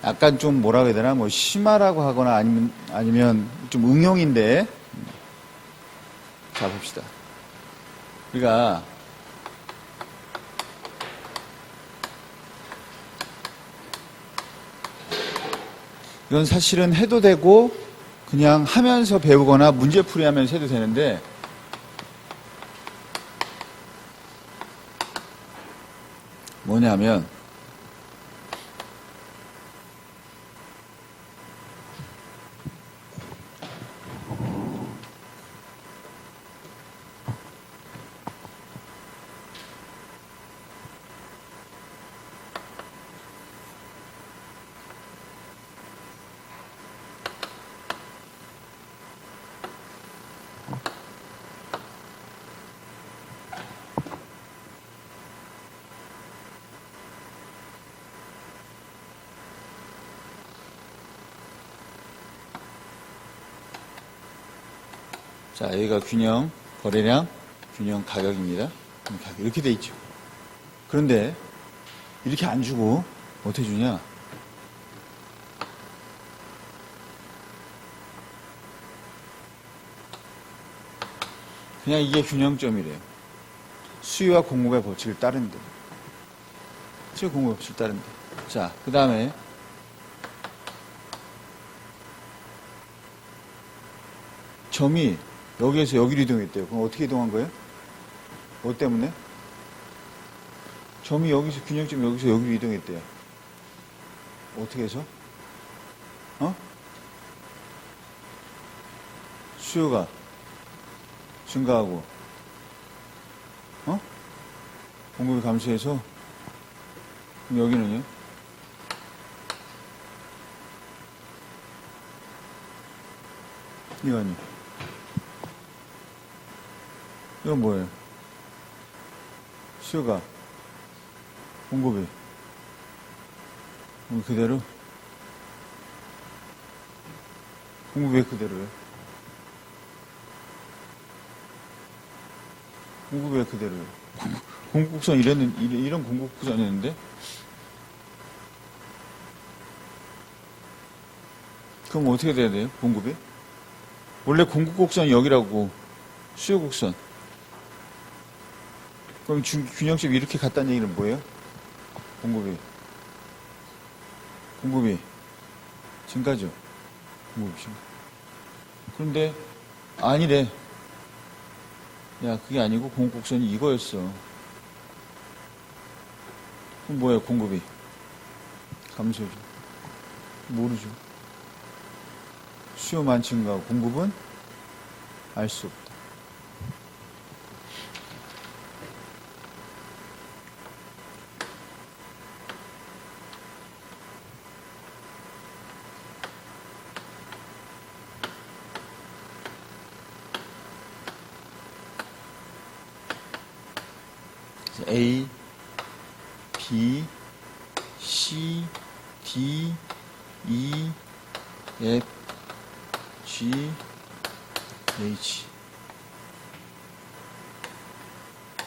약간 좀 뭐라고 해야 되나, 뭐 심하라고 하거나 아니면 좀 응용인데, 자, 봅시다. 우리가 이건 사실은 해도 되고 그냥 하면서 배우거나 문제풀이 하면서 해도 되는데, 뭐냐면 자, 여기가 균형 거래량, 균형 가격입니다. 이렇게 돼 있죠. 그런데 이렇게 안 주고 어떻게 주냐? 그냥 이게 균형점이래요. 수요와 공급의 법칙을 따른대. 수요 공급의 법칙을 따른대. 자, 그 다음에 점이 여기에서 여기로 이동했대요. 그럼 어떻게 이동한 거예요? 뭐 때문에? 점이 여기서, 균형점이 여기서 여기로 이동했대요. 어떻게 해서? 수요가 증가하고, 공급이 감소해서, 그럼 여기는요? 이거는요? 이건 뭐예요? 수요가, 공급이 그대로? 공급이 왜 그대로예요? 공급이 왜 그대로예요? 공급곡선 이런 공급곡선이었는데? 그럼 어떻게 돼야 돼요? 공급이? 원래 공급곡선이 여기라고, 수요곡선. 그럼 균형점이 이렇게 갔다는 얘기는 뭐예요? 공급이 증가죠. 공급이 증가. 그런데 아니래. 야, 그게 아니고 공급곡선이 이거였어. 그럼 뭐예요? 공급이 감소죠. 모르죠. 수요만 증가하고 공급은 알 수 없다. A, B, C, D, E, F, G, H.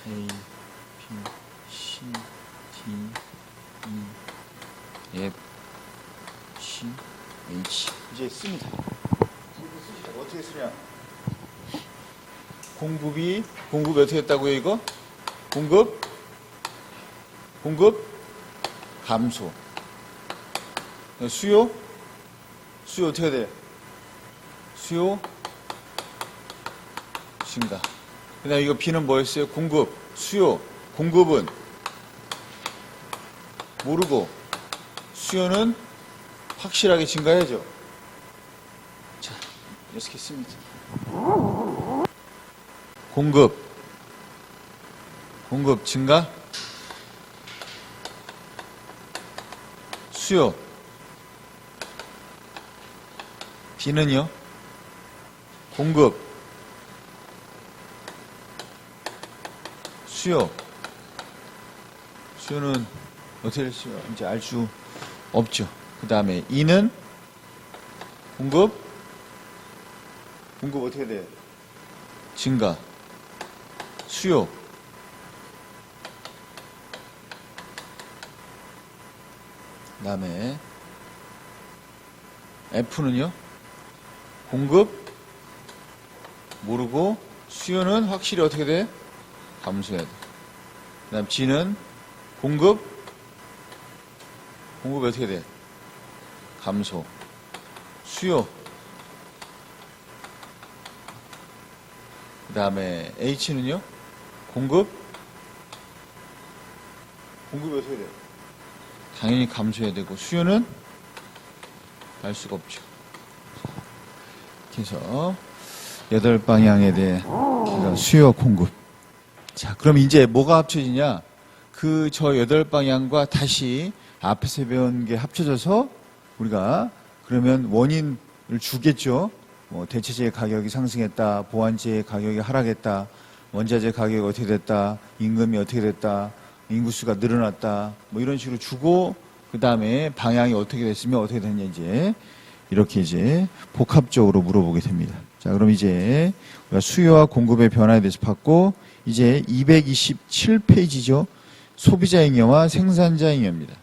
A, B, C, D, E, F, C, H. 이제 씁니다. 어떻게 쓰냐? 공급이 어떻게 했다고요, 이거? 공급 감소. 수요 어떻게 돼? 수요 증가. 그다음 이거 B는 뭐였어요? 공급, 수요, 공급은 모르고 수요는 확실하게 증가해야죠. 자, 이렇게 씁니다. 공급 증가, 수요, B는요, 공급, 수요는 어떻게 될 수, 이제 알 수 없죠. 그 다음에 E는 공급 어떻게 돼요? 증가, 수요, 그 다음에 F는요? 공급 모르고 수요는 확실히 어떻게 돼? 감소해야 돼. 그 다음 G는 공급이 어떻게 돼? 감소. 수요. 그 다음에 H는요? 공급이 어떻게 돼? 당연히 감소해야 되고 수요는 알 수가 없죠. 그래서 8방향에 대해 수요 공급. 자, 그럼 이제 뭐가 합쳐지냐? 저 8방향과 다시 앞에서 배운 게 합쳐져서 우리가 그러면 원인을 주겠죠. 뭐 대체재 가격이 상승했다, 보완재 가격이 하락했다, 원자재 가격이 어떻게 됐다, 임금이 어떻게 됐다, 인구수가 늘어났다, 뭐 이런 식으로 주고 그 다음에 방향이 어떻게 됐으면 어떻게 됐냐 이제 이렇게 이제 복합적으로 물어보게 됩니다. 자, 그럼 이제 우리가 수요와 공급의 변화에 대해서 봤고 이제 227페이지죠. 소비자 잉여와 생산자 잉여입니다.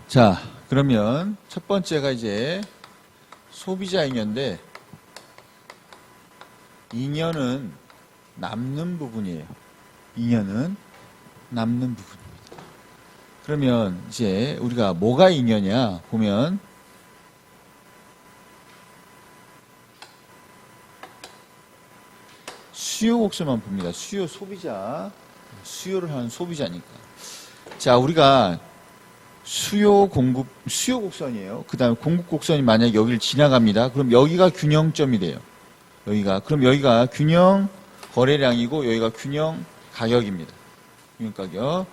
자, 그러면 첫 번째가 이제 소비자 잉여인데 잉여는 남는 부분이에요. 잉여는 남는 부분입니다. 그러면 이제 우리가 뭐가 잉여냐 보면 수요 곡선만 봅니다. 수요 소비자. 수요를 하는 소비자니까. 자, 우리가 수요 곡선이에요. 그 다음에 공급 곡선이 만약에 여기를 지나갑니다. 그럼 여기가 균형점이 돼요. 그럼 여기가 균형 거래량이고 여기가 균형 가격입니다. 균형 가격.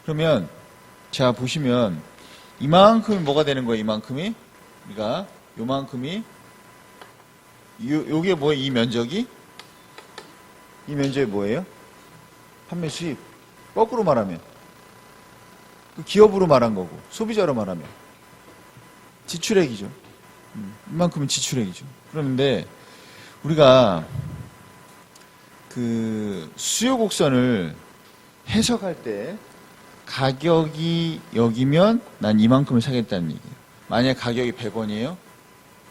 그러면, 자, 보시면, 이만큼이 뭐가 되는 거예요, 이만큼이? 그러니까, 요만큼이, 요게 뭐예요, 이 면적이? 이 면적이 뭐예요? 판매 수입. 거꾸로 말하면. 기업으로 말한 거고, 소비자로 말하면. 지출액이죠. 이만큼은 지출액이죠. 그런데, 우리가, 수요 곡선을 해석할 때, 가격이 여기면 난 이만큼을 사겠다는 얘기예요. 만약에 가격이 100원이에요.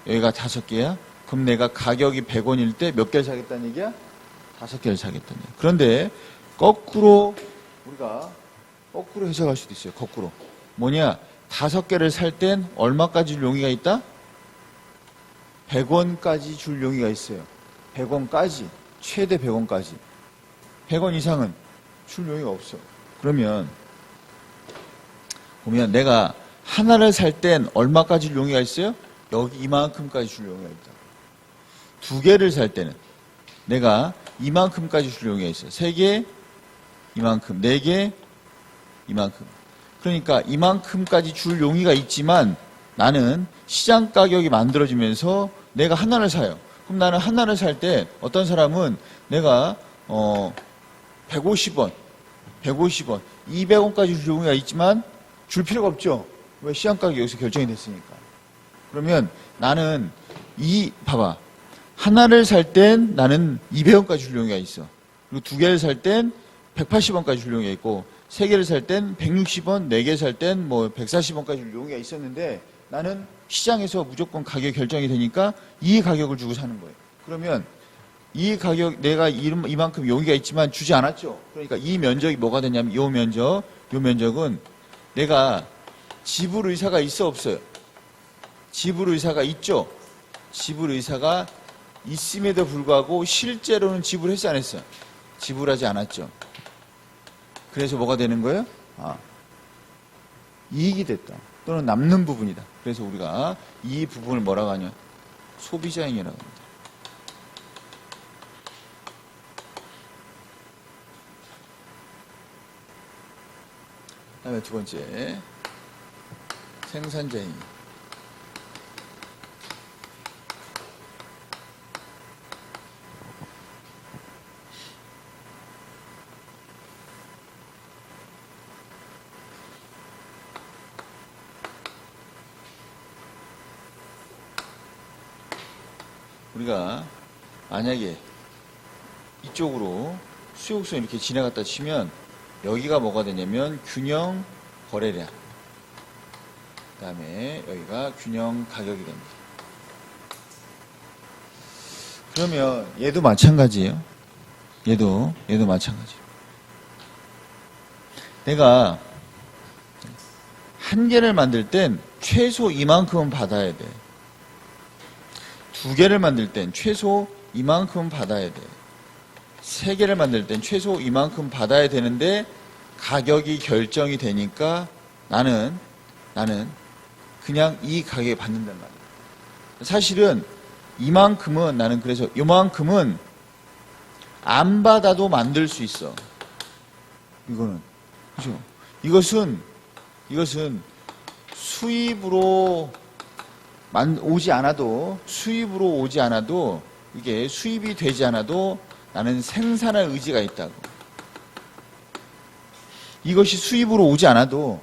여기가 5개야. 그럼 내가 가격이 100원일 때 몇 개를 사겠다는 얘기야? 5개를 사겠다는 얘기야. 그런데 우리가 거꾸로 해석할 수도 있어요. 거꾸로. 뭐냐? 5개를 살 땐 얼마까지 줄 용의가 있다? 100원까지 줄 용의가 있어요. 100원까지. 최대 100원까지. 100원 이상은 줄 용의가 없어. 그러면 보면 내가 하나를 살 땐 얼마까지 줄 용의가 있어요? 여기 이만큼까지 줄 용의가 있다. 2개를 살 때는 내가 이만큼까지 줄 용의가 있어요. 3개 이만큼, 4개 이만큼. 그러니까 이만큼까지 줄 용의가 있지만 나는 시장 가격이 만들어지면서 내가 하나를 사요. 그럼 나는 하나를 살 때 어떤 사람은 내가 150원, 200원까지 줄 용의가 있지만 줄 필요가 없죠. 왜? 시장 가격이 여기서 결정이 됐으니까. 그러면 나는 봐봐. 하나를 살 땐 나는 200원까지 줄 용의가 있어. 그리고 2개를 살 땐 180원까지 줄 용의가 있고, 3개를 살 땐 160원, 4개 살 땐 뭐 140원까지 줄 용의가 있었는데, 나는 시장에서 무조건 가격이 결정이 되니까 이 가격을 주고 사는 거예요. 그러면 이 가격, 내가 이만큼 용의가 있지만 주지 않았죠. 그러니까 이 면적이 뭐가 되냐면 요 면적은 내가 지불 의사가 있어 없어요? 지불 의사가 있죠. 지불 의사가 있음에도 불구하고 실제로는 지불했어 안 했어? 지불하지 않았죠. 그래서 뭐가 되는 거예요? 이익이 됐다. 또는 남는 부분이다. 그래서 우리가 이 부분을 뭐라고 하냐? 소비자잉여라고 합니다. 다음에 두 번째 생산자잉여. 우리가 만약에 이쪽으로 수요국선 이렇게 지나갔다 치면 여기가 뭐가 되냐면 균형 거래량, 그 다음에 여기가 균형 가격이 됩니다. 그러면 얘도 마찬가지예요. 얘도 마찬가지예요. 내가 한 개를 만들 땐 최소 이만큼은 받아야 돼. 두 개를 만들 땐 최소 이만큼은 받아야 돼. 세 개를 만들 땐 최소 이만큼 받아야 되는데 가격이 결정이 되니까 나는 그냥 이 가격에 받는단 말이야. 사실은 이만큼은 나는 그래서 이만큼은 안 받아도 만들 수 있어. 이거는 그죠? 이것은 수입으로 오지 않아도 이게 수입이 되지 않아도 나는 생산할 의지가 있다고. 이것이 수입으로 오지 않아도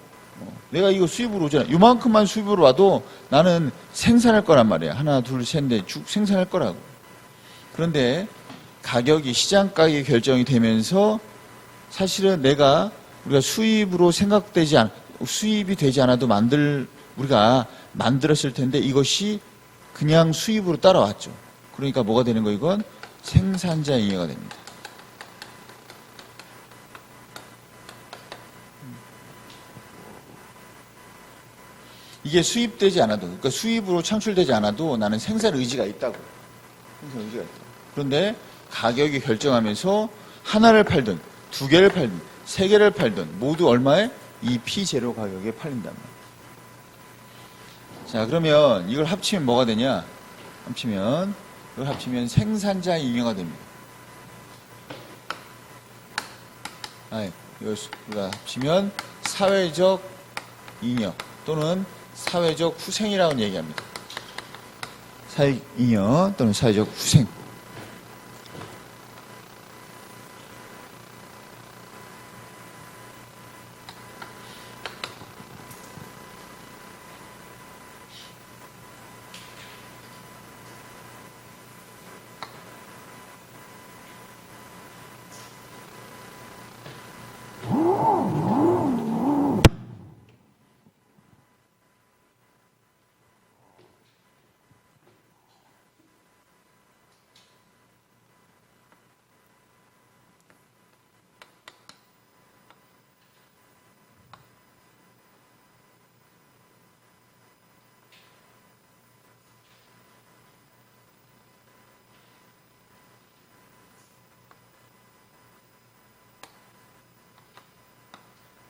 내가 이거 수입으로 오지 않아. 이만큼만 수입으로 와도 나는 생산할 거란 말이야. 하나, 둘, 셋, 넷 쭉 생산할 거라고. 그런데 가격이 시장 가격이 결정이 되면서 사실은 우리가 수입으로 수입이 되지 않아도 우리가 만들었을 텐데 이것이 그냥 수입으로 따라왔죠. 그러니까 뭐가 되는 거 이건 생산자 잉여가 됩니다. 이게 수입되지 않아도, 그러니까 수입으로 창출되지 않아도 나는 생산 의지가 있다고. 그런데 가격이 결정하면서 하나를 팔든, 두 개를 팔든, 세 개를 팔든 모두 얼마에? 이 P0 가격에 팔린단 말이에요. 자, 그러면 이걸 합치면 뭐가 되냐? 이걸 합치면 생산자 잉여가 됩니다. 이걸 우리가 합치면 사회적 잉여 또는 사회적 후생이라고 얘기합니다. 사회적 잉여 또는 사회적 후생.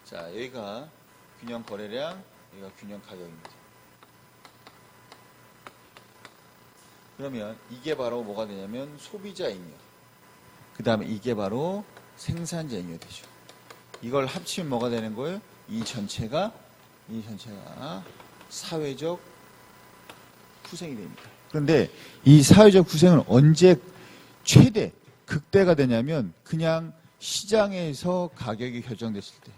자, 여기가 균형 거래량, 여기가 균형 가격입니다. 그러면 이게 바로 뭐가 되냐면 소비자 잉여. 그 다음에 이게 바로 생산자 잉여 되죠. 이걸 합치면 뭐가 되는 거예요? 이 전체가 사회적 후생이 됩니다. 그런데 이 사회적 후생은 언제 극대가 되냐면 그냥 시장에서 가격이 결정됐을 때.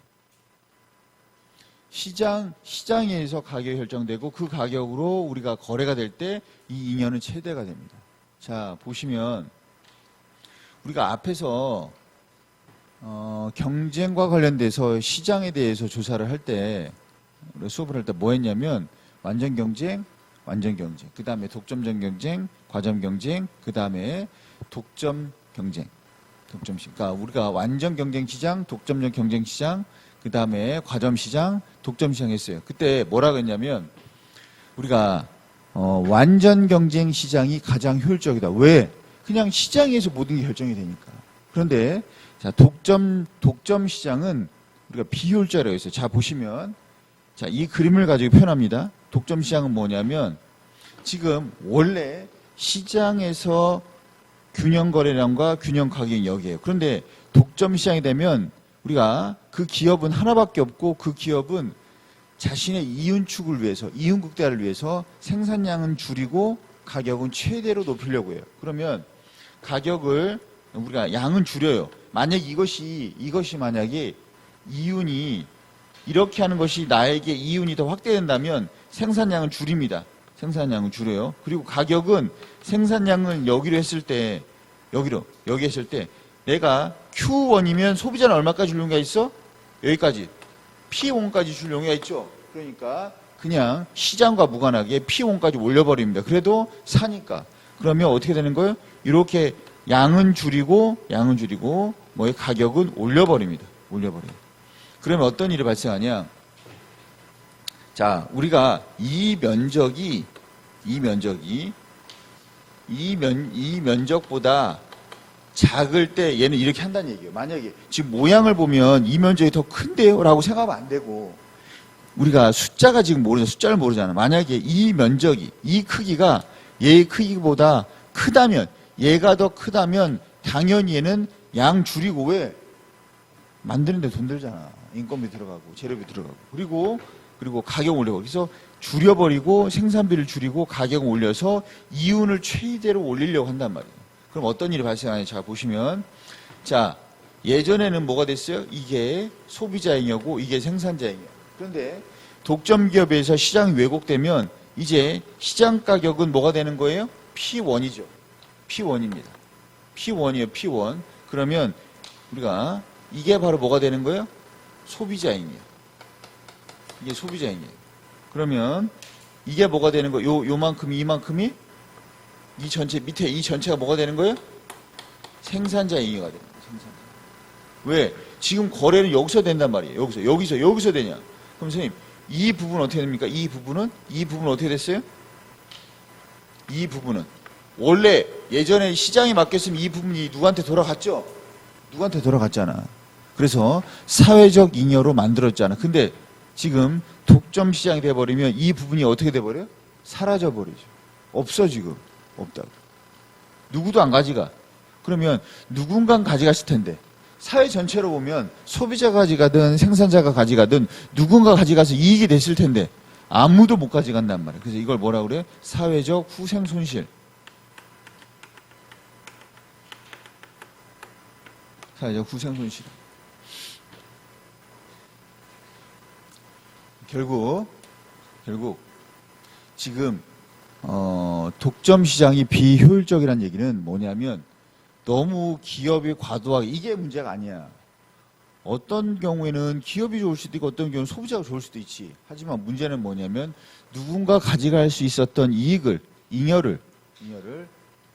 시장에서 가격이 결정되고 그 가격으로 우리가 거래가 될 때 이 잉여는 최대가 됩니다. 자, 보시면 우리가 앞에서 경쟁과 관련돼서 시장에 대해서 조사를 할 때 수업을 할 때 뭐 했냐면 완전 경쟁, 그 다음에 독점적 경쟁, 과점 경쟁, 그 다음에 독점 경쟁. 그러니까 우리가 완전 경쟁 시장, 독점적 경쟁 시장, 그 다음에 과점 시장, 독점 시장 했어요. 그때 뭐라 그랬냐면 우리가 완전 경쟁 시장이 가장 효율적이다. 왜? 그냥 시장에서 모든 게 결정이 되니까. 그런데 자, 독점 시장은 우리가 비효율적이라고 했어요. 자, 보시면 자, 이 그림을 가지고 표현합니다. 독점 시장은 뭐냐면 지금 원래 시장에서 균형 거래량과 균형 가격이 여기에요. 그런데 독점 시장이 되면 우리가 그 기업은 하나밖에 없고 그 기업은 자신의 이윤축을 위해서, 이윤 극대화를 위해서 생산량은 줄이고 가격은 최대로 높이려고 해요. 그러면 가격을 우리가 양은 줄여요. 만약 이것이 만약에 이윤이 이렇게 하는 것이 나에게 이윤이 더 확대된다면 생산량은 줄입니다. 생산량은 줄여요. 그리고 가격은 생산량을 여기로 했을 때, 여기 했을 때, 내가 Q1이면 소비자는 얼마까지 줄 용의가 있어? 여기까지. P1까지 줄 용의가 있죠. 그러니까 그냥 시장과 무관하게 P1까지 올려버립니다. 그래도 사니까. 그러면 어떻게 되는 거예요? 이렇게 양은 줄이고, 뭐의 가격은 올려버립니다. 올려버려요. 그러면 어떤 일이 발생하냐? 자, 우리가 이 면적보다 작을 때 얘는 이렇게 한다는 얘기예요. 만약에 지금 모양을 보면 이 면적이 더 큰데요? 라고 생각하면 안 되고, 우리가 숫자가 지금 숫자를 모르잖아. 만약에 이 면적이, 이 크기가 얘의 크기보다 크다면, 얘가 더 크다면 당연히 얘는 양 줄이고, 왜? 만드는데 돈 들잖아. 인건비 들어가고 재료비 들어가고 그리고 가격 올려버리고, 그래서 줄여버리고 생산비를 줄이고 가격을 올려서 이윤을 최대로 올리려고 한단 말이에요. 그럼 어떤 일이 발생하냐? 자, 보시면, 자, 예전에는 뭐가 됐어요? 이게 소비자잉여고 이게 생산자잉여. 그런데 독점기업에서 시장이 왜곡되면 이제 시장 가격은 뭐가 되는 거예요? P1이죠. P1입니다. P1이에요. P1. 그러면 우리가 이게 바로 뭐가 되는 거예요? 소비자잉여. 이게 소비자잉여예요. 그러면 이게 뭐가 되는 거예요? 요만큼이, 이만큼이 이 전체, 밑에 이 전체가 뭐가 되는 거예요? 생산자잉여가 되는 거예요. 생산자. 왜? 지금 거래는 여기서 된단 말이에요. 여기서 되냐? 그럼 선생님, 이 부분 어떻게 됩니까? 이 부분은 어떻게 됐어요? 이 부분은 원래 예전에 시장이 맡겼으면 이 부분이 누구한테 돌아갔죠? 누구한테 돌아갔잖아. 그래서 사회적 잉여로 만들었잖아. 근데 지금 독점 시장이 돼버리면 이 부분이 어떻게 돼버려요? 사라져버리죠. 없어, 지금. 없다고. 누구도 안 가져가. 그러면 누군가 가져갔을 텐데, 사회 전체로 보면 소비자가 가져가든 생산자가 가져가든 누군가 가져가서 이익이 됐을 텐데 아무도 못 가져간단 말이에요. 그래서 이걸 뭐라고 그래요? 사회적 후생 손실. 사회적 후생 손실. 결국 지금 독점 시장이 비효율적이라는 얘기는 뭐냐면 너무 기업이 과도하게, 이게 문제가 아니야. 어떤 경우에는 기업이 좋을 수도 있고 어떤 경우는 소비자가 좋을 수도 있지. 하지만 문제는 뭐냐면 누군가 가져갈 수 있었던 잉여를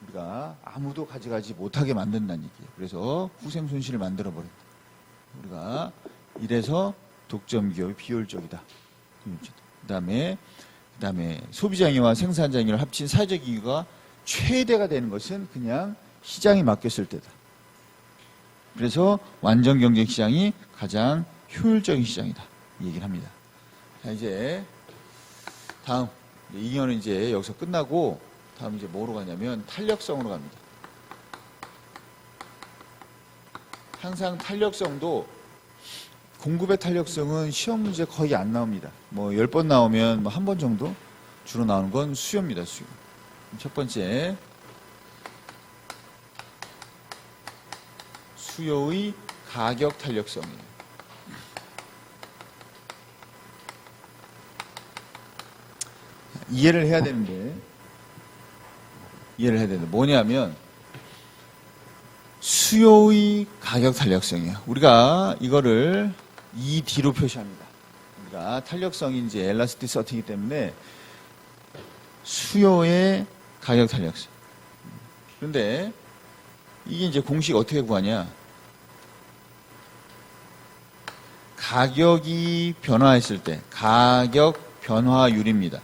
우리가 아무도 가져가지 못하게 만든다는 얘기예요. 그래서 후생 손실을 만들어버린다. 우리가 이래서 독점 기업이 비효율적이다. 그다음에 소비자잉여와 생산자잉여를 합친 사회적 잉여가 최대가 되는 것은 그냥 시장이 맡겼을 때다. 그래서 완전 경쟁 시장이 가장 효율적인 시장이다. 이 얘기를 합니다. 자, 이제 다음 잉여는 이제 여기서 끝나고 다음 이제 뭐로 가냐면 탄력성으로 갑니다. 항상 탄력성도 공급의 탄력성은 시험 문제 거의 안 나옵니다. 뭐 10번 나오면 뭐 한 번 정도 주로 나오는 건 수요입니다. 수요. 첫 번째, 수요의 가격 탄력성이에요. 이해를 해야 되는데 뭐냐면 수요의 가격 탄력성이에요. 우리가 이거를 ED로 표시합니다. 우리가 탄력성이 이제 엘라스티시티이기 때문에 수요의 가격 탄력성. 그런데 이게 이제 공식 어떻게 구하냐? 가격이 변화했을 때 가격 변화율입니다.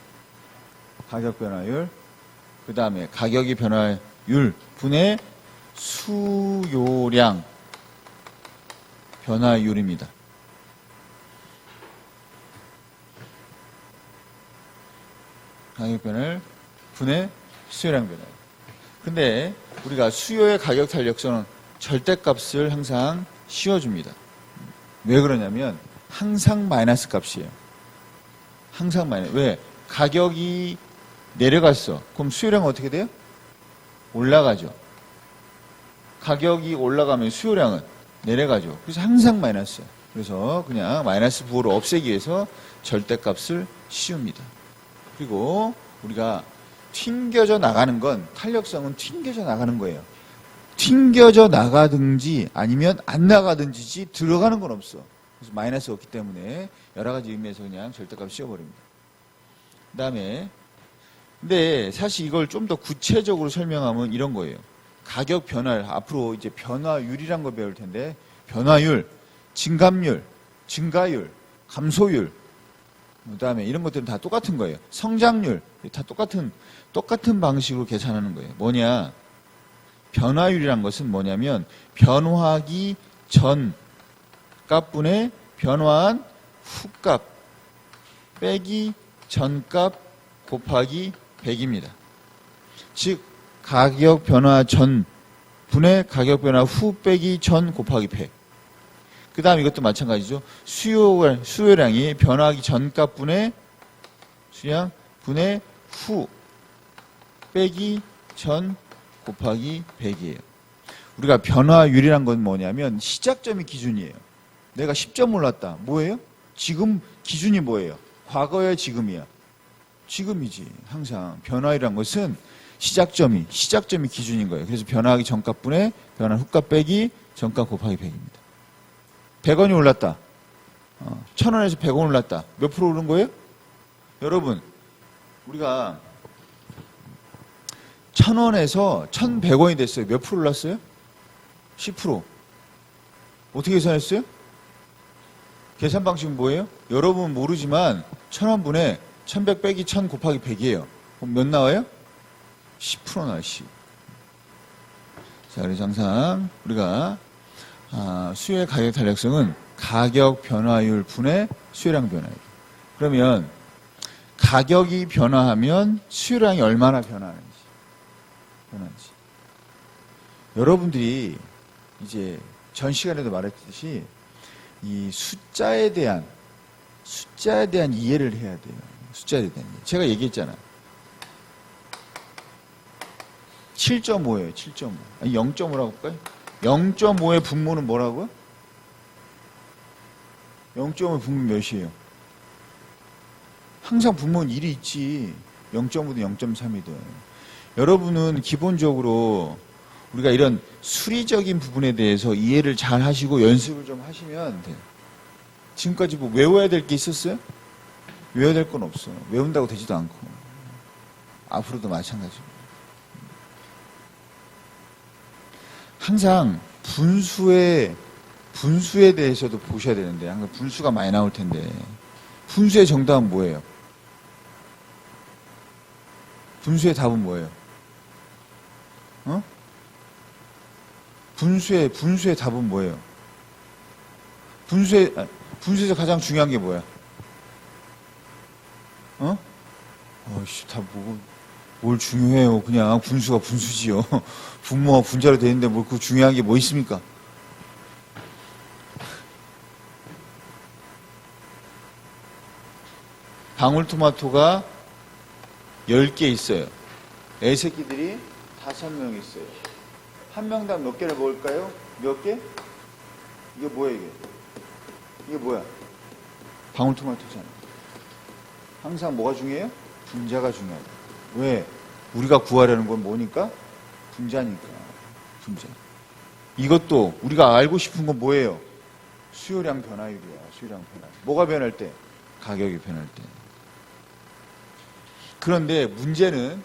가격 변화율. 그 다음에 가격이 변화율 분의 수요량 변화율입니다. 가격 변화율 분의 수요량 변화율. 근데 우리가 수요의 가격 탄력성은 절대값을 항상 씌워줍니다. 왜 그러냐면 항상 마이너스 값이에요. 항상 마이너스. 왜? 가격이 내려갔어. 그럼 수요량은 어떻게 돼요? 올라가죠. 가격이 올라가면 수요량은 내려가죠. 그래서 항상 마이너스예요. 그래서 그냥 마이너스 부호를 없애기 위해서 절대값을 씌웁니다. 그리고 우리가 튕겨져 나가는 건 탄력성은 튕겨져 나가는 거예요. 튕겨져 나가든지 아니면 안 나가든지 들어가는 건 없어. 그래서 마이너스가 없기 때문에 여러 가지 의미에서 그냥 절대값 씌워버립니다. 그 다음에 근데 사실 이걸 좀 더 구체적으로 설명하면 이런 거예요. 가격 변화를 앞으로 이제 변화율이란 거 배울 텐데 변화율, 증감률, 증가율, 감소율 그 다음에 이런 것들은 다 똑같은 거예요. 성장률 다 똑같은 방식으로 계산하는 거예요. 뭐냐? 변화율이란 것은 뭐냐면 변화하기 전 값분의 변화한 후 값 빼기 전 값 곱하기 100입니다. 즉 가격 변화 전 분의 가격 변화 후 빼기 전 곱하기 100. 그 다음 이것도 마찬가지죠. 수요량이 변화하기 전 값분의 수량 분의 후 빼기 전 곱하기 100이에요. 우리가 변화율이란 건 뭐냐면 시작점이 기준이에요. 내가 10점 올랐다. 뭐예요? 지금 기준이 뭐예요? 과거야 지금이야? 지금이지. 항상 변화율이란 것은 시작점이 기준인 거예요. 그래서 변화하기 전값분의 변화 후값 빼기 전값 곱하기 100입니다. 100원이 올랐다. 1000원에서 100원 올랐다. 몇 프로 오른 거예요? 여러분, 우리가 1000원에서 1100원이 됐어요. 몇 프로 올랐어요? 10%. 어떻게 계산했어요? 계산 방식은 뭐예요? 여러분 모르지만 1000원분에 1100 빼기 1000 곱하기 100이에요. 그럼 몇 나와요? 10% 나와요. 10. 자, 그래서 항상 우리가 수요의 가격 탄력성은 가격 변화율 분의 수요량 변화율. 그러면 가격이 변화하면 수요량이 얼마나 변하는지. 여러분들이 이제 전 시간에도 말했듯이 이 숫자에 대한 이해를 해야 돼요. 숫자에 대한 이해. 제가 얘기했잖아. 7.5예요. 7.5. 아니 0.5라고 할까요? 0.5의 분모는 뭐라고요? 0.5의 분모 몇이에요? 항상 분모는 1이 있지. 0.5든 0.3이든. 여러분은 기본적으로 우리가 이런 수리적인 부분에 대해서 이해를 잘 하시고 연습을 좀 하시면 돼요. 지금까지 뭐 외워야 될 게 있었어요? 외워야 될 건 없어. 외운다고 되지도 않고. 앞으로도 마찬가지입니다. 항상 분수에 대해서도 보셔야 되는데, 항상 분수가 많이 나올 텐데, 분수의 정답은 뭐예요? 분수의 답은 뭐예요? 분수의 답은 뭐예요? 분수에서 가장 중요한 게 뭐야? 다 뭐고, 뭘 중요해요. 그냥 분수가 분수지요. 분모가 분자로 되어 있는데 뭐 그 중요한 게 뭐 있습니까? 방울토마토가 10개 있어요. 애새끼들이 5명 있어요. 한 명당 몇 개를 먹을까요? 몇 개? 이게 뭐야 이게? 이게 뭐야? 방울토마토잖아. 항상 뭐가 중요해요? 분자가 중요하다. 왜? 우리가 구하려는 건 뭐니까? 분자니까. 분자. 이것도 우리가 알고 싶은 건 뭐예요? 수요량 변화율이야. 수요량 변화. 뭐가 변할 때? 가격이 변할 때. 그런데 문제는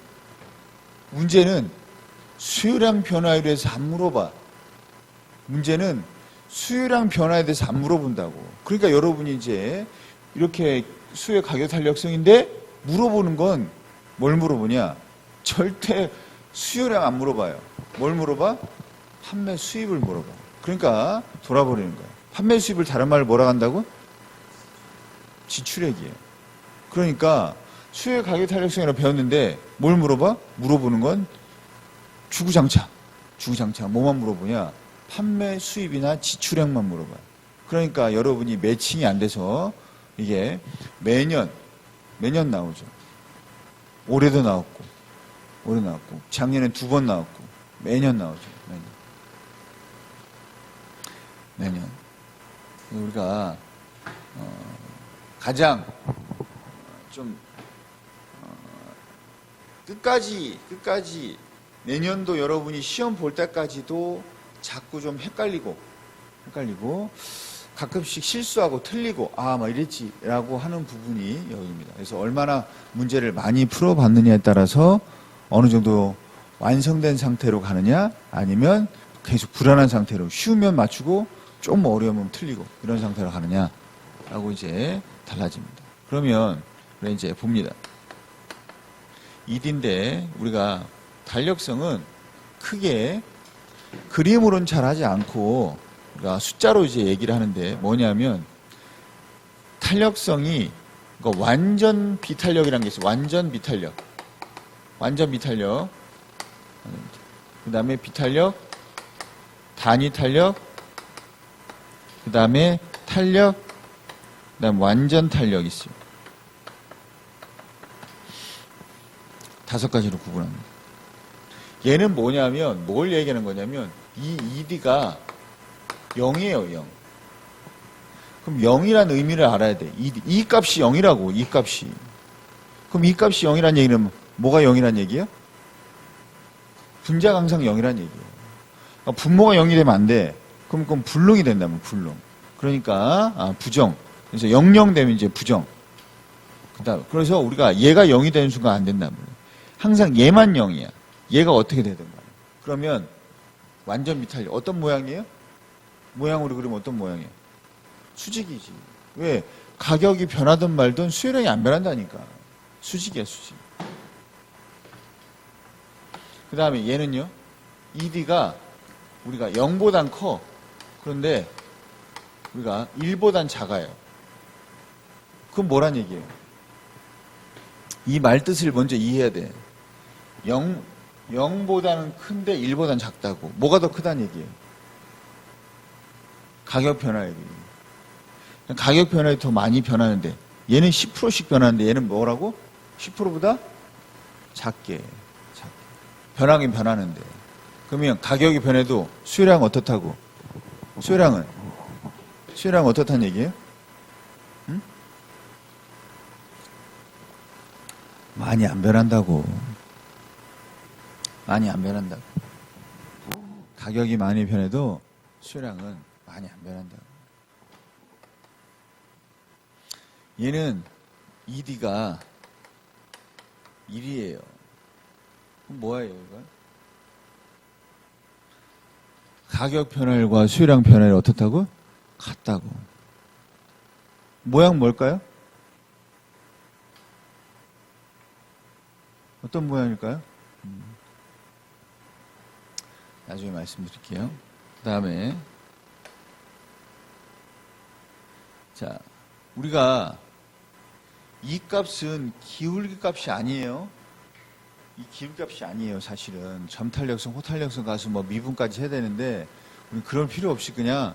수요량 변화율에 대해서 안 물어봐. 문제는 수요량 변화에 대해서 안 물어본다고. 그러니까 여러분이 이제 이렇게 수요의 가격 탄력성인데 물어보는 건 뭘 물어보냐? 절대 수요량 안 물어봐요. 뭘 물어봐? 판매 수입을 물어봐. 그러니까 돌아버리는 거야. 판매 수입을 다른 말로 뭐라 한다고? 지출액이에요. 그러니까 수요의 가격 탄력성이라고 배웠는데 뭘 물어봐? 물어보는 건 주구장창. 뭐만 물어보냐? 판매 수입이나 지출액만 물어봐요. 그러니까 여러분이 매칭이 안 돼서 이게 매년 나오죠. 올해도 나왔고 작년엔 2번 나왔고 매년 나오죠. 매년. 우리가 가장 좀 끝까지 내년도 여러분이 시험 볼 때까지도 자꾸 좀 헷갈리고 가끔씩 실수하고 틀리고 막 이랬지라고 하는 부분이 여기입니다. 그래서 얼마나 문제를 많이 풀어봤느냐에 따라서 어느 정도 완성된 상태로 가느냐 아니면 계속 불안한 상태로 쉬우면 맞추고 좀 어려우면 틀리고 이런 상태로 가느냐라고 이제 달라집니다. 그러면 이제 봅니다. 2D인데 우리가 달력성은 크게 그림으로는 잘 하지 않고 우리가 숫자로 이제 얘기를 하는데 뭐냐면 탄력성이 완전 비탄력이라는 게 있어요. 완전 비탄력. 그 다음에 비탄력, 단위 탄력, 그 다음에 탄력, 그 다음 완전 탄력이 있어요. 5가지로 구분합니다. 얘는 뭐냐면 뭘 얘기하는 거냐면 이 ED가 0이에요. 0. 그럼 0이라는 의미를 알아야 돼. 이 값이 0이라고. 이 값이. 그럼 이 값이 0이라는 얘기는 뭐가 0이라는 얘기예요? 분자가 항상 0이라는 얘기예요. 그러니까 분모가 0이 되면 안 돼. 그럼 불능이 된다면 불능. 그러니까 부정. 그래서 00 되면 이제 부정. 그래서 우리가 얘가 0이 되는 순간 안 된다면 항상 얘만 0이야. 얘가 어떻게 되든 말이야. 그러면 완전 비탄력. 어떤 모양이에요? 모양으로 그리면 어떤 모양이에요? 수직이지. 왜? 가격이 변하든 말든 수요량이 안 변한다니까. 수직이야, 수직. 그 다음에 얘는요, ED가 우리가 0보단 커. 그런데 우리가 1보단 작아요. 그건 뭐란 얘기예요? 이 말뜻을 먼저 이해해야 돼. 0보다는 큰데 1보다는 작다고. 뭐가 더 크다는 얘기예요? 가격 변화율이. 가격 변화율이 더 많이 변하는데 얘는 10%씩 변하는데 얘는 뭐라고? 10%보다 작게. 변하긴 변하는데. 그러면 가격이 변해도 수요량은 어떻다고? 수요량은 어떻다는 얘기예요? 응? 많이 안 변한다고. 많이 안 변한다고. 가격이 많이 변해도 수요량은 많이 안 변한다고. 얘는 ED가 1이에요. 그럼 뭐예요, 이건? 가격 변화율과 수요량 변화율이 어떻다고? 같다고. 모양 뭘까요? 어떤 모양일까요? 나중에 말씀드릴게요. 그 다음에 자, 우리가 이 값은 기울기 값이 아니에요. 이 기울기 값이 아니에요. 사실은 점탄력성, 호탄력성 가서 뭐 미분까지 해야 되는데 우리 그럴 필요 없이 그냥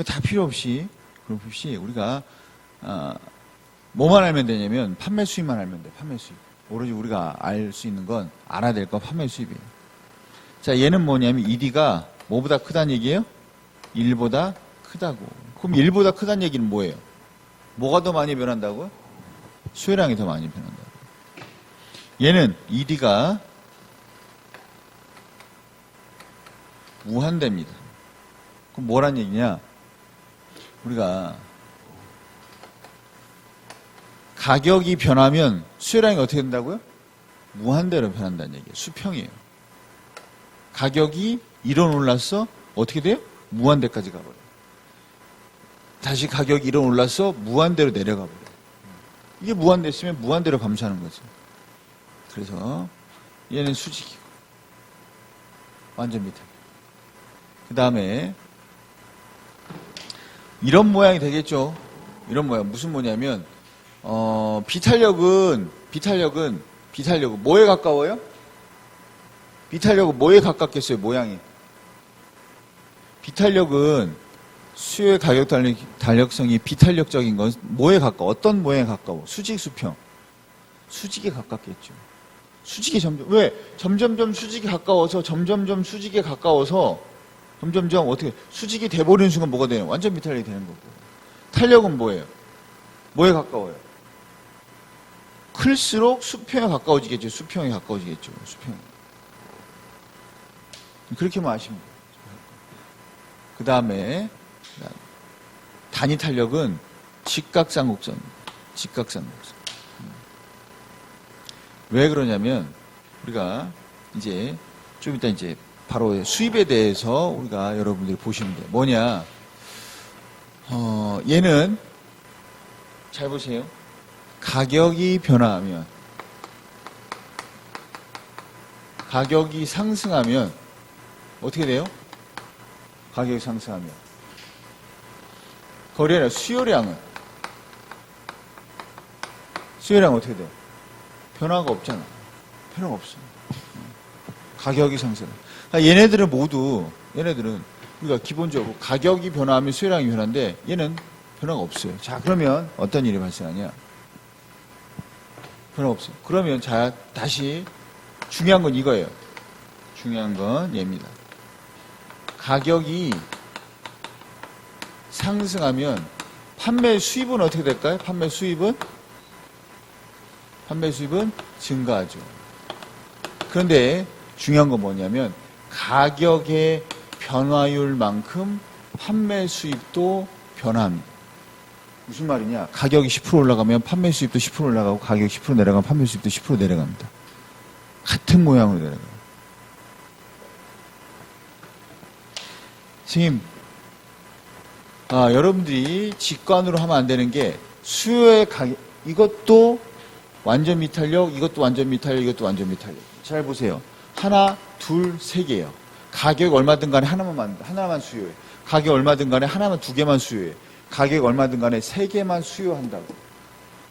다 필요 없이 우리가 뭐만 알면 되냐면 판매 수입만 알면 돼. 판매 수입. 오로지 우리가 알 수 있는 건 알아야 될 건 판매 수입이에요. 자, 얘는 뭐냐면 ED가 뭐보다 크다는 얘기예요? 1보다 크다고. 그럼 1보다 크다는 얘기는 뭐예요? 뭐가 더 많이 변한다고요? 수요량이 더 많이 변한다고. 얘는 ED가 무한대입니다. 그럼 뭐란 얘기냐? 우리가 가격이 변하면 수요량이 어떻게 된다고요? 무한대로 변한다는 얘기예요. 수평이에요. 가격이 1원 올랐어? 어떻게 돼요? 무한대까지 가버려요. 다시 가격이 1원 올랐어? 무한대로 내려가 버려요. 이게 무한대였으면 무한대로 감소하는 거죠. 그래서 얘는 수직이고 완전 밑에. 그 다음에 이런 모양이 되겠죠. 이런 모양. 무슨 뭐냐면 비탄력은 뭐에 가까워요? 비탄력은 뭐에 가깝겠어요? 모양이. 비탄력은 수요의 가격 달력성이 비탄력적인 건 뭐에 가까워? 어떤 모양에 가까워? 수직, 수평. 수직에 가깝겠죠. 수직이 점점점 수직에 가까워서 점점점 어떻게 수직이 돼버리는 순간 뭐가 돼요? 완전 비탄력이 되는 거고. 탄력은 뭐예요? 뭐에 가까워요? 클수록 수평에 가까워지겠죠. 수평에 가까워지겠죠. 수평. 그렇게만 아시면 돼요. 그 다음에 단위 탄력은 직각삼각곡선. 직각삼각곡선. 왜 그러냐면 우리가 이제 좀 이따 이제 바로 수입에 대해서 우리가 여러분들이 보시면 돼요. 뭐냐? 얘는 잘 보세요. 가격이 변화하면, 가격이 상승하면 어떻게 돼요? 가격이 상승하면 거래량 수요량은 어떻게 돼요? 변화가 없잖아. 변화가 없어. 가격이 상승. 얘네들은 우리가 기본적으로 가격이 변화하면 수요량이 변화인데 얘는 변화가 없어요. 자, 그러면 어떤 일이 발생하냐? 변화 없어요. 그러면 자, 다시 중요한 건 이거예요. 중요한 건 얘입니다. 가격이 상승하면 판매 수입은 어떻게 될까요? 판매 수입은 증가하죠. 그런데 중요한 건 뭐냐면 가격의 변화율만큼 판매 수입도 변화합니다. 무슨 말이냐? 가격이 10% 올라가면 판매 수입도 10% 올라가고 가격이 10% 내려가면 판매 수입도 10% 내려갑니다. 같은 모양으로 내려가요. 선생님, 여러분들이 직관으로 하면 안 되는 게 수요의 가격, 이것도 완전 미탄력, 이것도 완전 미탄력, 이것도 완전 미탄력. 잘 보세요. 하나, 둘, 세 개요. 가격 얼마든 간에 하나만 수요해. 가격 얼마든 간에 하나만 두 개만 수요해. 가격 얼마든 간에 세 개만 수요한다고.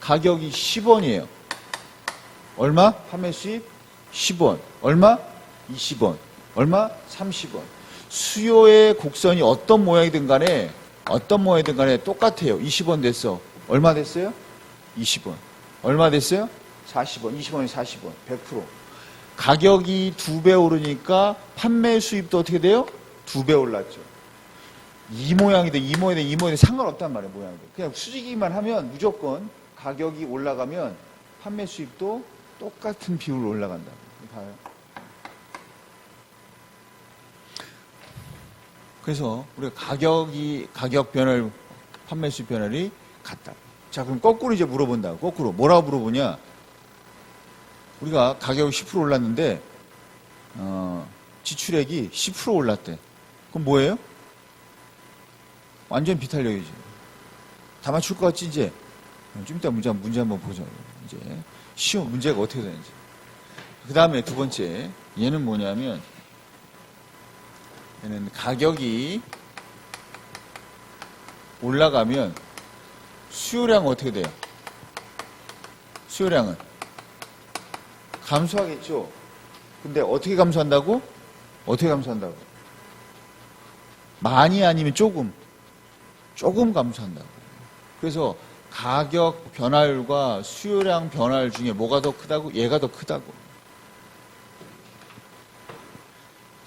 가격이 10원이에요. 얼마? 판매 수입 10원. 얼마? 20원. 얼마? 30원. 수요의 곡선이 어떤 모양이든 간에 똑같아요. 20원 됐어. 얼마 됐어요? 20원. 얼마 됐어요? 40원. 20원이 40원. 100%. 가격이 2배 오르니까 판매 수입도 어떻게 돼요? 2배 올랐죠. 이 모양이든 이 모양이든 상관없단 말이에요. 모양이든. 그냥 수직이만 하면 무조건 가격이 올라가면 판매 수입도 똑같은 비율로 올라간다. 봐요. 그래서 우리가 가격 변화율, 판매 수입 변화율이 같다. 자, 그럼 거꾸로 이제 물어본다. 거꾸로 뭐라고 물어보냐? 우리가 가격이 10% 올랐는데 지출액이 10% 올랐대. 그럼 뭐예요? 완전 비탄력이지. 다 맞출 것 같지 이제? 좀 이따 문제 한번 보자. 이제 쉬운 문제가 어떻게 되는지. 그 다음에 두 번째, 얘는 뭐냐면 얘는 가격이 올라가면 수요량은 어떻게 돼요? 수요량은 감소하겠죠. 근데 어떻게 감소한다고? 많이 아니면 조금 감소한다고. 그래서 가격 변화율과 수요량 변화율 중에 뭐가 더 크다고? 얘가 더 크다고.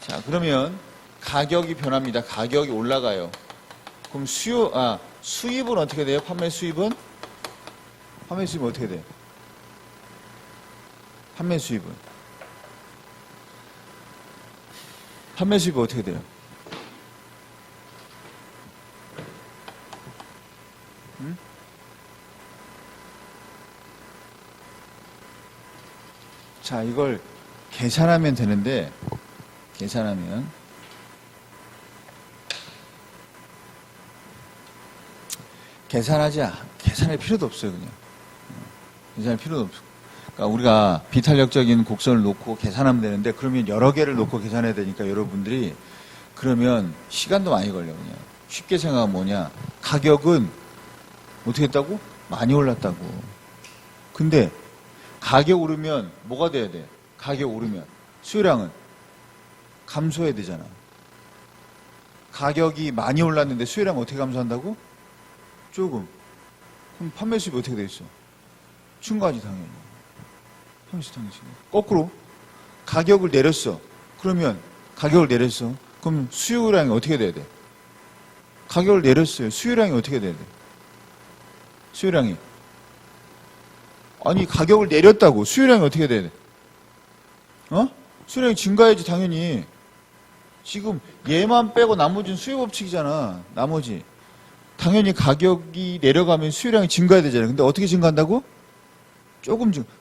자, 그러면 가격이 변합니다. 가격이 올라가요. 그럼 수입은 어떻게 돼요? 판매 수입은 어떻게 돼요? 판매 수입은 어떻게 돼요? 자, 이걸 계산하면 되는데, 계산할 필요도 없어요, 그냥. 계산할 필요도 없어. 그러니까 우리가 비탄력적인 곡선을 놓고 계산하면 되는데, 그러면 여러 개를 놓고 계산해야 되니까 여러분들이, 그러면 시간도 많이 걸려, 그냥. 쉽게 생각하면 뭐냐. 가격은 어떻게 했다고? 많이 올랐다고. 근데, 가격 오르면 뭐가 돼야 돼? 가격 오르면. 수요량은 감소해야 되잖아. 가격이 많이 올랐는데 수요량 어떻게 감소한다고? 조금. 그럼 판매 수입이 어떻게 돼 있어? 증가하지 당연히. 판매 수입 당연히. 거꾸로 가격을 내렸어. 그러면 가격을 내렸어. 그럼 수요량이 어떻게 돼야 돼? 가격을 내렸어요. 수요량이 어떻게 돼야 돼? 수요량이 아니, 가격을 내렸다고. 수요량이 어떻게 돼? 수요량이 증가해야지, 당연히. 지금 얘만 빼고 나머지는 수요 법칙이잖아. 나머지. 당연히 가격이 내려가면 수요량이 증가해야 되잖아요. 근데 어떻게 증가한다고?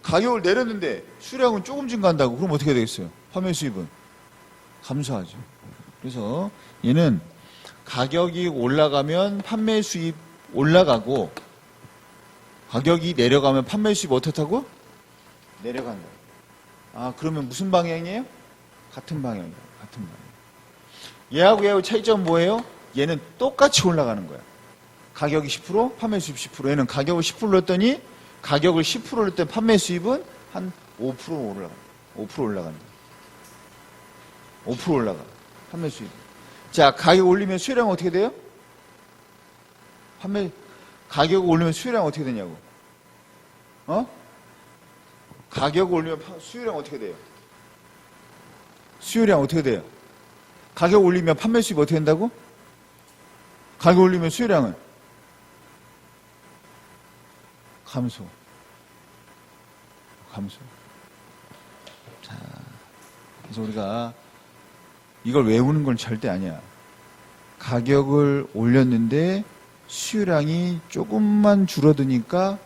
가격을 내렸는데 수요량은 조금 증가한다고. 그럼 어떻게 되겠어요? 판매 수입은 감소하죠. 그래서 얘는 가격이 올라가면 판매 수입 올라가고, 가격이 내려가면 판매 수입 어떻다고? 내려간다. 그러면 무슨 방향이에요? 같은 방향이에요. 같은 방향. 얘하고 얘하고 차이점은 뭐예요? 얘는 똑같이 올라가는 거야. 가격이 10%, 판매 수입 10%. 얘는 가격을 10% 넣었더니 가격을 10% 넣을 때 판매 수입은 한 5% 올라가. 5% 올라간다. 5% 올라가. 판매 수입. 자, 가격 올리면 수요량은 어떻게 돼요? 가격 올리면 수요량 어떻게 되냐고. 가격 올리면 수요량 어떻게 돼요? 수요량 어떻게 돼요? 가격 올리면 판매 수입 어떻게 된다고? 가격 올리면 수요량은 감소. 자, 그래서 우리가 이걸 외우는 건 절대 아니야. 가격을 올렸는데 수요량이 조금만 줄어드니까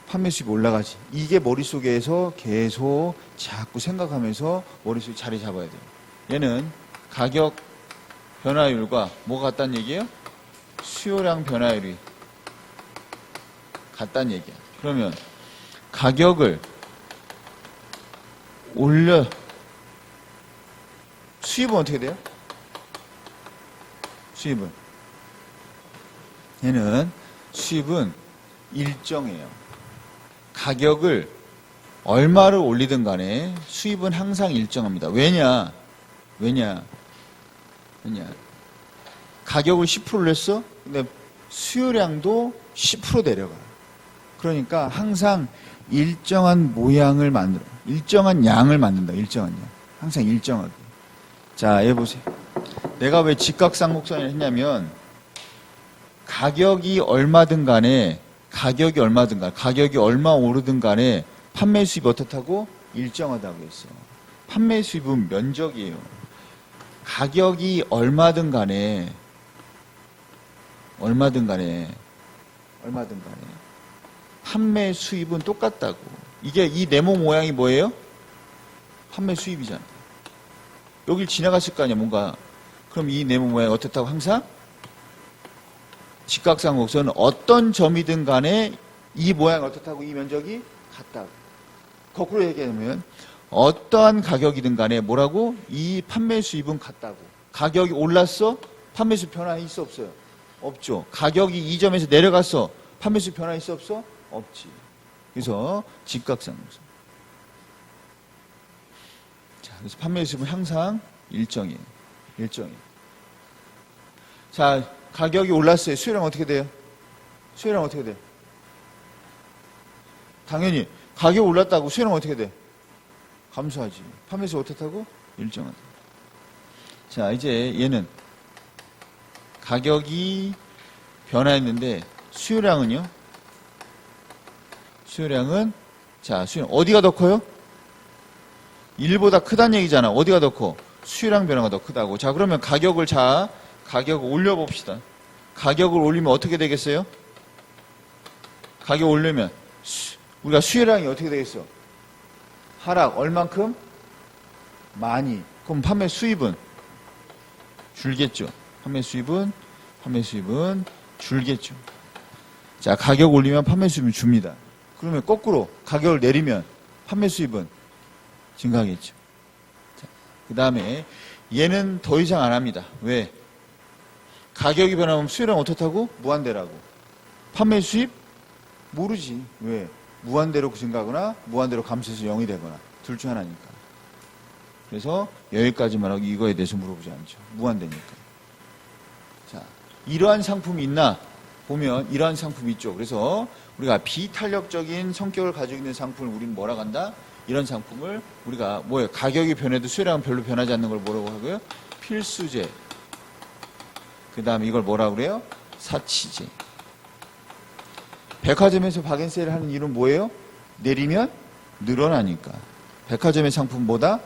판매 수입이 올라가지. 이게 머릿속에서 계속 자꾸 생각하면서 머릿속에 자리 잡아야 돼요. 얘는 가격 변화율과 뭐가 같다는 얘기예요? 수요량 변화율이 같다는 얘기야. 그러면 가격을 올려 수입은 어떻게 돼요? 얘는 수입은 일정해요. 가격을 얼마를 올리든 간에 수입은 항상 일정합니다. 왜냐? 가격을 10% 올렸어? 근데 수요량도 10% 내려가. 그러니까 항상 일정한 모양을 만들어. 일정한 양을 만든다. 일정한 양. 항상 일정하게. 자, 얘 보세요. 내가 왜 직각상곡선을 했냐면, 가격이 얼마든 간에 가격이 얼마 오르든 간에 판매 수입이 어떻다고? 일정하다고 했어. 판매 수입은 면적이에요. 가격이 얼마든 간에 판매 수입은 똑같다고. 이게 이 네모 모양이 뭐예요? 판매 수입이잖아. 여길 지나갔을 거 아니야, 뭔가. 그럼 이 네모 모양이 어떻다고? 항상 직각상곡선은 어떤 점이든 간에 이 모양이 어떻다고? 이 면적이 같다고. 거꾸로 얘기하면 어떠한 가격이든 간에 뭐라고? 이 판매 수입은 같다고. 가격이 올랐어? 판매 수입 변화 있어 없어요? 없죠. 가격이 이 점에서 내려갔어? 판매 수입 변화 있어 없어? 없지. 그래서 직각상곡선. 자, 그래서 판매 수입은 항상 일정이에요. 자, 가격이 올랐어요. 수요량 어떻게 돼요? 당연히 가격 올랐다고 수요량 어떻게 돼? 감소하지. 판매 수입 어떻다고? 일정하다. 자, 이제 얘는 가격이 변화했는데 수요량은요? 자, 수요량 어디가 더 커요? 1보다 크다는 얘기잖아. 어디가 더 커? 수요량 변화가 더 크다고. 자, 그러면 가격을 올려봅시다. 가격을 올리면 어떻게 되겠어요? 가격 올리면 우리가 수요량이 어떻게 되겠어? 하락. 얼만큼? 많이. 그럼 판매 수입은 줄겠죠. 판매 수입은 줄겠죠. 자, 가격 올리면 판매 수입은 줍니다. 그러면 거꾸로 가격을 내리면 판매 수입은 증가하겠죠. 그 다음에 얘는 더 이상 안 합니다. 왜? 가격이 변하면 수요량 어떻다고? 무한대라고. 판매 수입? 모르지. 왜? 무한대로 증가하거나 무한대로 감소해서 0이 되거나 둘 중 하나니까. 그래서 여기까지만 하고 이거에 대해서 물어보지 않죠. 무한대니까. 자, 이러한 상품이 있나? 보면 이러한 상품이 있죠. 그래서 우리가 비탄력적인 성격을 가지고 있는 상품을 우리는 뭐라고 한다? 이런 상품을 우리가 뭐예요? 가격이 변해도 수요량은 별로 변하지 않는 걸 뭐라고 하고요? 필수제. 그 다음에 이걸 뭐라고 그래요? 사치제. 백화점에서 박앤세일 하는 이유는 뭐예요? 내리면 늘어나니까. 백화점의 상품보다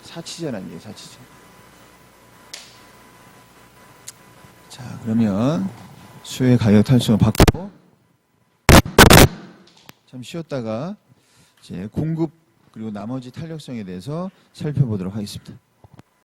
사치제라는 게 사치제. 자, 그러면 수혜 가격 탈수를 받고 참 쉬었다가 이제 공급 그리고 나머지 탄력성에 대해서 살펴보도록 하겠습니다.